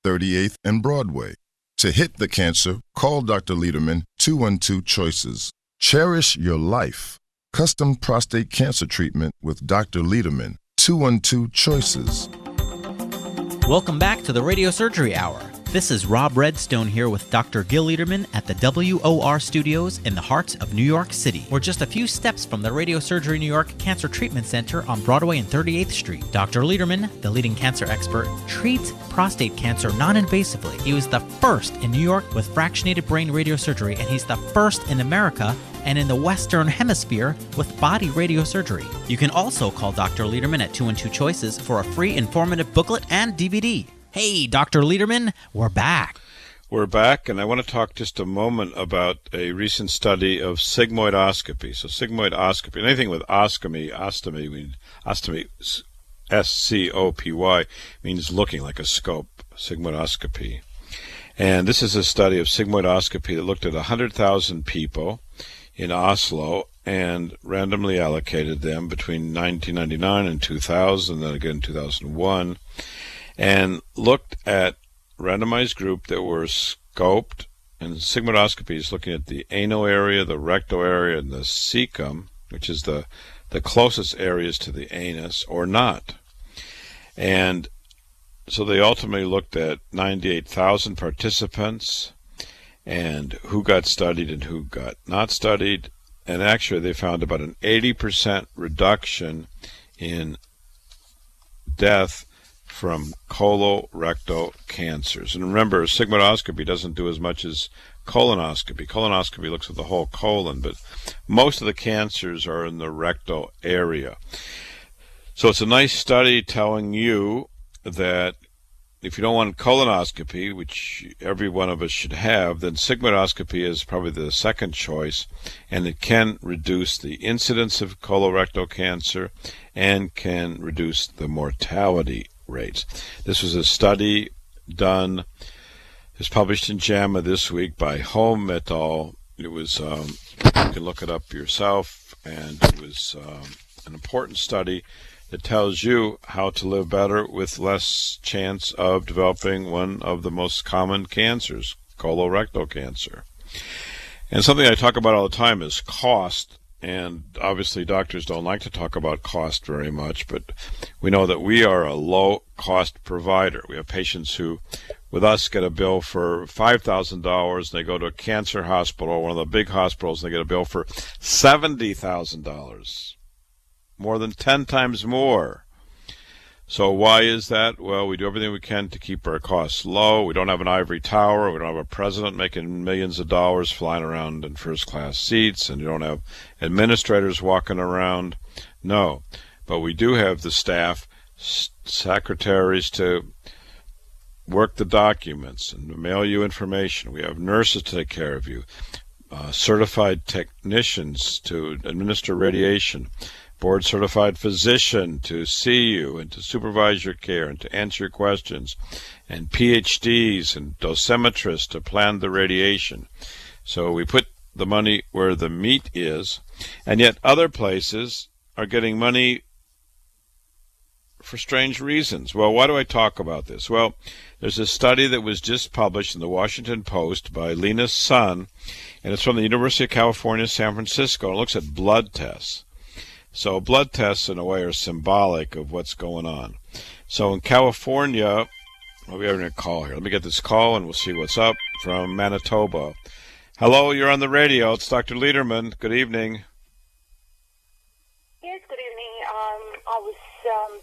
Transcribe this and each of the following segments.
38th and Broadway. To hit the cancer, call Dr. Lederman 212-CHOICES. Cherish your life. Custom prostate cancer treatment with Dr. Lederman 212-CHOICES. Welcome back to the Radiosurgery Hour. This is Rob Redstone here with Dr. Gil Lederman at the WOR Studios in the heart of New York City. We're just a few steps from the Radiosurgery New York Cancer Treatment Center on Broadway and 38th Street. Dr. Lederman, the leading cancer expert, treats prostate cancer non-invasively. He was the first in New York with fractionated brain radiosurgery, and he's the first in America and in the Western Hemisphere with body radiosurgery. You can also call Dr. Lederman at 212-CHOICES for a free informative booklet and DVD. Hey, Dr. Lederman, we're back. We're back, and I want to talk just a moment about a recent study of sigmoidoscopy. So sigmoidoscopy, anything with ostomy, S-C-O-P-Y, means looking like a scope, sigmoidoscopy. And this is a study of sigmoidoscopy that looked at 100,000 people in Oslo and randomly allocated them between 1999 and 2000, then again 2001, and looked at randomized group that were scoped, and sigmoidoscopy is looking at the anal area, the rectal area, and the cecum, which is the closest areas to the anus, or not. And so they ultimately looked at 98,000 participants and who got studied and who got not studied. And actually they found about an 80% reduction in death from colorectal cancers. And remember, sigmoidoscopy doesn't do as much as colonoscopy. Colonoscopy looks at the whole colon, but most of the cancers are in the rectal area. So it's a nice study telling you that if you don't want colonoscopy, which every one of us should have, then sigmoidoscopy is probably the second choice, and it can reduce the incidence of colorectal cancer and can reduce the mortality rates. This was a study done, it was published in JAMA this week by Holm et al. It was, you can look it up yourself, and it was an important study that tells you how to live better with less chance of developing one of the most common cancers, colorectal cancer. And something I talk about all the time is cost. And obviously doctors don't like to talk about cost very much, but we know that we are a low-cost provider. We have patients who, with us, get a bill for $5,000, and they go to a cancer hospital, one of the big hospitals, and they get a bill for $70,000, more than 10 times more. So why is that? Well, we do everything we can to keep our costs low. We don't have an ivory tower. We don't have a president making millions of dollars flying around in first-class seats, and you don't have administrators walking around. No, but we do have the staff, secretaries to work the documents and mail you information. We have nurses to take care of you, certified technicians to administer radiation, board-certified physician to see you and to supervise your care and to answer your questions, and PhDs and dosimetrists to plan the radiation. So we put the money where the meat is, and yet other places are getting money for strange reasons. Well, why do I talk about this? Well, there's a study that was just published in the Washington Post by Lena Sun, and it's from the University of California, San Francisco, and it looks at blood tests. So blood tests, in a way, are symbolic of what's going on. So in California, well, we have a call here. Let me get this call, and we'll see what's up from Manitoba. Hello, you're on the radio. It's Dr. Lederman. Good evening. Yes, good evening. I was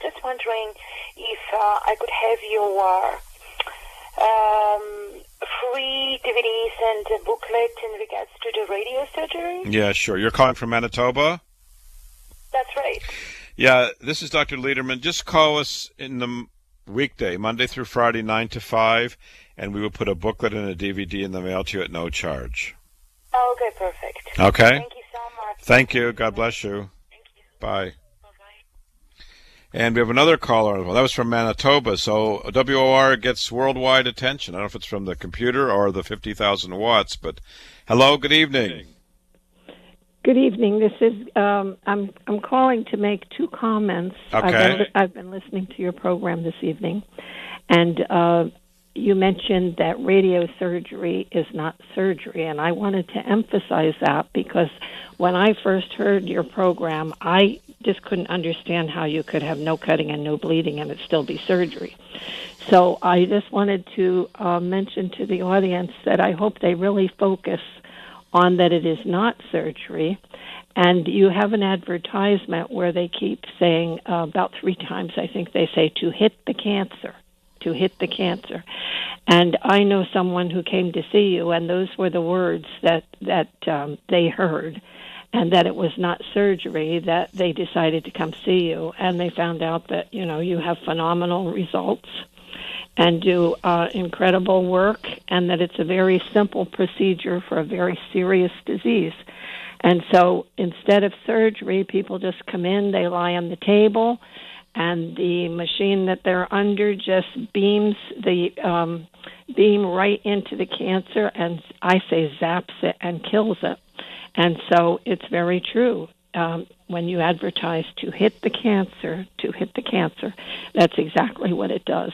just wondering if I could have your free DVDs and a booklet in regards to the radiosurgery. Yeah, sure. You're calling from Manitoba? That's right. Yeah, this is Dr. Lederman. Just call us in the weekday, Monday through Friday, 9 to 5, and we will put a booklet and a DVD in the mail to you at no charge. Okay, perfect. Okay? Thank you so much. Thank you. God bless you. Thank you. Bye. Bye-bye. And we have another caller. Well, that was from Manitoba, so WOR gets worldwide attention. I don't know if it's from the computer or the 50,000 watts, but hello, good evening. Good evening. This is I'm calling to make two comments. Okay. I've been listening to your program this evening, and you mentioned that radiosurgery is not surgery, and I wanted to emphasize that because when I first heard your program, I just couldn't understand how you could have no cutting and no bleeding and it still be surgery. So I just wanted to mention to the audience that I hope they really focus on that it is not surgery. And you have an advertisement where they keep saying about 3 times, I think they say, to hit the cancer, to hit the cancer. And I know someone who came to see you, and those were the words that they heard, and that it was not surgery, that they decided to come see you. And they found out that, you have phenomenal results and do incredible work, and that it's a very simple procedure for a very serious disease. And so instead of surgery, people just come in, they lie on the table, and the machine that they're under just beams the beam right into the cancer, and I say zaps it and kills it. And so it's very true. When you advertise to hit the cancer, that's exactly what it does.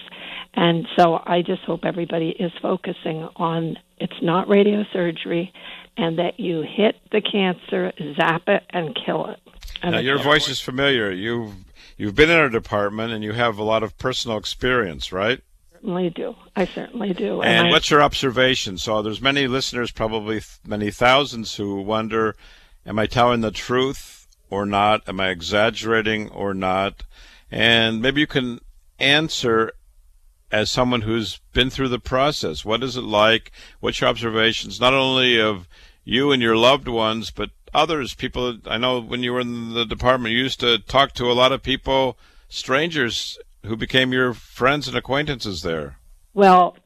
And so I just hope everybody is focusing on it's not radiosurgery, and that you hit the cancer, zap it, and kill it. And now, your voice is familiar. You've been in our department, and you have a lot of personal experience, right? I certainly do. And what's your observation? So there's many listeners, probably many thousands, who wonder, am I telling the truth or not? Am I exaggerating or not? And maybe you can answer as someone who's been through the process. What is it like? What's your observations, not only of you and your loved ones, but others, people? I know when you were in the department, you used to talk to a lot of people, strangers, who became your friends and acquaintances there. Well,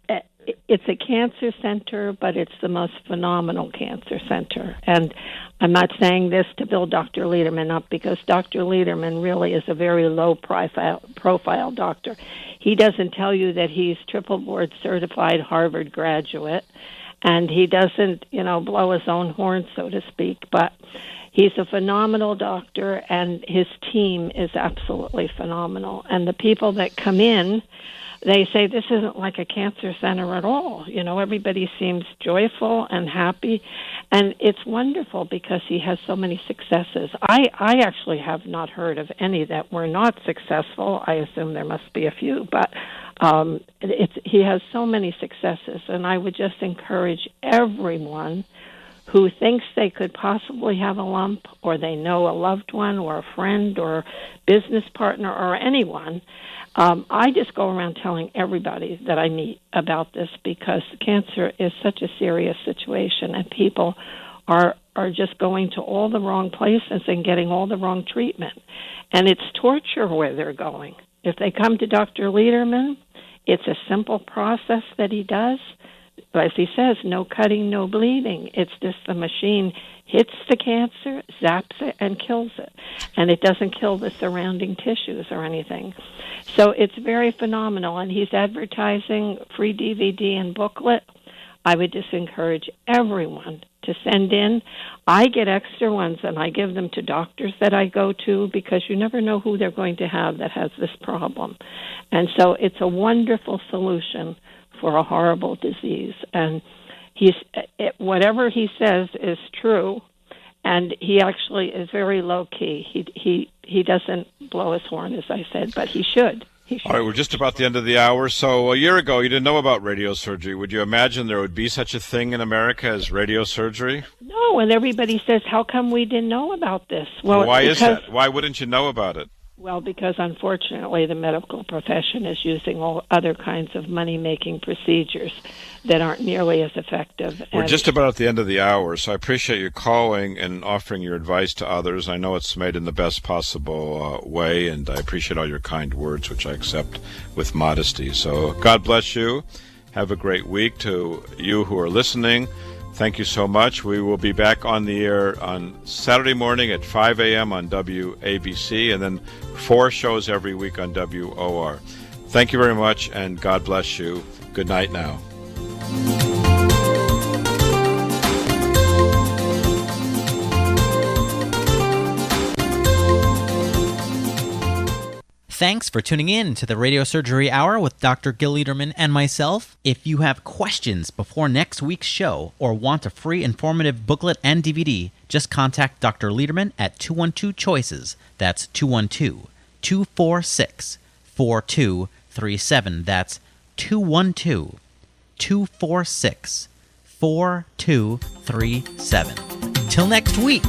it's a cancer center, but it's the most phenomenal cancer center. And I'm not saying this to build Dr. Lederman up, because Dr. Lederman really is a very low profile doctor. He doesn't tell you that he's triple board certified Harvard graduate, and he doesn't, blow his own horn, so to speak, but he's a phenomenal doctor, and his team is absolutely phenomenal. And the people that come in, they say this isn't like a cancer center at all. Everybody seems joyful and happy, and it's wonderful because he has so many successes. I actually have not heard of any that were not successful. I assume there must be a few, but he has so many successes, and I would just encourage everyone who thinks they could possibly have a lump, or they know a loved one or a friend or business partner or anyone. I just go around telling everybody that I meet about this, because cancer is such a serious situation, and people are just going to all the wrong places and getting all the wrong treatment. And it's torture where they're going. If they come to Dr. Lederman, it's a simple process that he does. As he says, no cutting, no bleeding. It's just the machine hits the cancer, zaps it, and kills it. And it doesn't kill the surrounding tissues or anything. So it's very phenomenal. And he's advertising free DVD and booklet. I would just encourage everyone to send in. I get extra ones, and I give them to doctors that I go to, because you never know who they're going to have that has this problem. And so it's a wonderful solution for a horrible disease. And whatever he says is true, and he actually is very low-key. He doesn't blow his horn, as I said, but he should. All right, we're just about the end of the hour. So a year ago, you didn't know about radiosurgery. Would you imagine there would be such a thing in America as radiosurgery? No, and everybody says, how come we didn't know about this? Well, why is that? Why wouldn't you know about it? Well, because unfortunately the medical profession is using all other kinds of money-making procedures that aren't nearly as effective. We're just about at the end of the hour, so I appreciate you calling and offering your advice to others. I know it's made in the best possible way, and I appreciate all your kind words, which I accept with modesty. So God bless you. Have a great week. To you who are listening, thank you so much. We will be back on the air on Saturday morning at 5 a.m. on WABC, and then 4 shows every week on WOR. Thank you very much, and God bless you. Good night now. Thanks for tuning in to the Radiosurgery Hour with Dr. Gil Lederman and myself. If you have questions before next week's show or want a free informative booklet and DVD, just contact Dr. Lederman at 212-CHOICES. That's 212-246-4237. That's 212-246-4237. Till next week.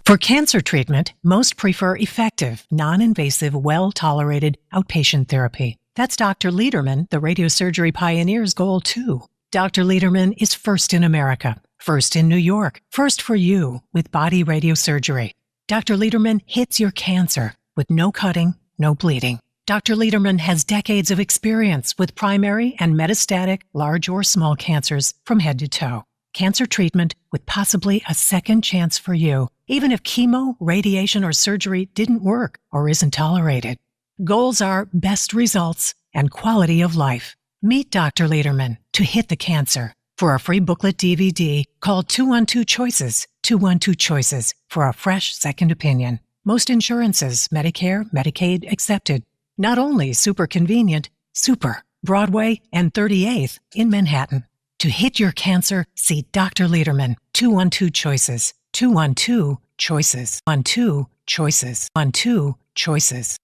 For cancer treatment, most prefer effective, non-invasive, well-tolerated outpatient therapy. That's Dr. Lederman, the radiosurgery pioneer's goal, too. Dr. Lederman is first in America, first in New York, first for you with body radiosurgery. Dr. Lederman hits your cancer with no cutting, no bleeding. Dr. Lederman has decades of experience with primary and metastatic, large or small cancers from head to toe. Cancer treatment with possibly a second chance for you, even if chemo, radiation, or surgery didn't work or isn't tolerated. Goals are best results and quality of life. Meet Dr. Lederman to hit the cancer. For a free booklet DVD, call 212-CHOICES, 212-CHOICES for a fresh second opinion. Most insurances, Medicare, Medicaid accepted. Not only super convenient, super. Broadway and 38th in Manhattan. To hit your cancer, see Dr. Lederman, 212-CHOICES, 212-CHOICES, 12-CHOICES, 12-CHOICES, 12-CHOICES,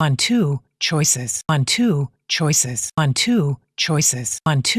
12-CHOICES, 12-CHOICES, 12-CHOICES, 12.